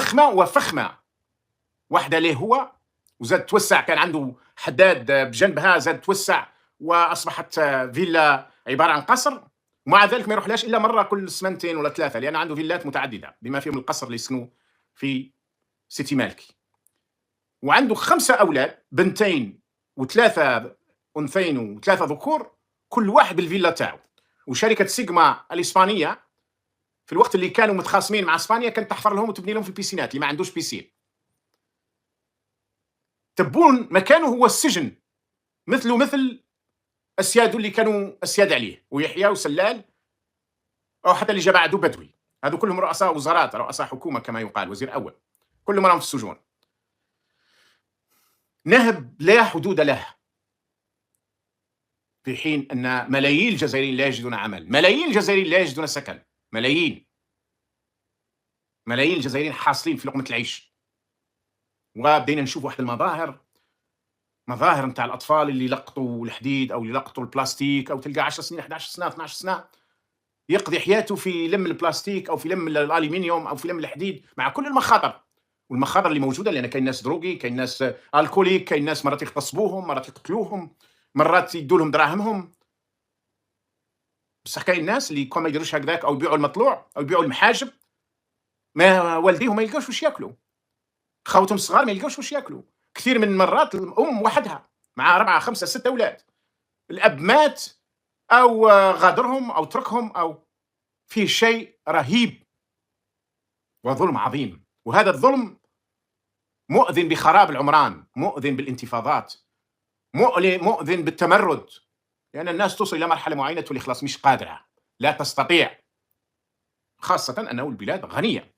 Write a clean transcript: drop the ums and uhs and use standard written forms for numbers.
ضخمة وفخمة، واحدة ليه هو، وزاد توسّع، كان عنده حداد بجنبها، زاد توسّع وأصبحت فيلا عبارة عن قصر، ومع ذلك ما يروحلهاش إلا مرة كل سمنتين والّا 3، لأن عنده فيلات متعددة بما فيهم القصر اللي يسكنوه في سيتي مالكي. وعنده 5 أولاد، بنتين و3 أنثيين و3 ذكور، كل واحد بالفيلا تاعو. وشركة سيجما الإسبانية في الوقت اللي كانوا متخاصمين مع إسبانيا كانت تحفر لهم وتبني لهم في البيسينات، اللي ما عندوش بيسين. تبون مكانه هو السجن، مثله مثل أسياده اللي كانوا أسياد عليه، ويحيى وسلال، أو حتى اللي جا بعده بدوي، هذو كلهم رؤساء وزارات، رؤساء حكومة كما يقال، وزير أول، كلهم راهم في السجون. نهب لا حدود له، في حين أن ملايين الجزائريين لا يجدون عمل، ملايين الجزائريين لا يجدون سكن، ملايين الجزائريين حاصلين في لقمة العيش. وبدينا نشوف واحد المظاهر، مظاهر نتاع الأطفال اللي لقطوا الحديد أو اللي لقطوا البلاستيك، أو تلقى 10 سنين 11 سنة 12 سنة يقضي حياته في لم البلاستيك أو في لم الألمنيوم أو في لم الحديد، مع كل المخاطر والمخاطر اللي موجودة، لأن كاين ناس دروغي، كاين ناس الكوليك، كاين ناس مرات يغتصبوهم، مرات يقتلوهم، مرات يدوا لهم دراهمهم. بصح كاين ناس اللي كون ما يديروش هكذاك، أو يبيعوا المطلوع أو يبيعوا المحاجب، ما والديهم ما يلقاوش واش ياكلوا، خاوتهم الصغار ما يلقاوش واش ياكلوا. كثير من المرات الأم وحدها مع 4 5 6 أولاد، الأب مات أو غادرهم أو تركهم، أو فيه شيء رهيب وظلم عظيم. وهذا الظلم مؤذن بخراب العمران، مؤذن بالانتفاضات، مؤذن بالتمرد، لأن الناس توصل إلى مرحلة معينة تولي خلاص مش قادرة، لا تستطيع، خاصة أنه البلاد غنية.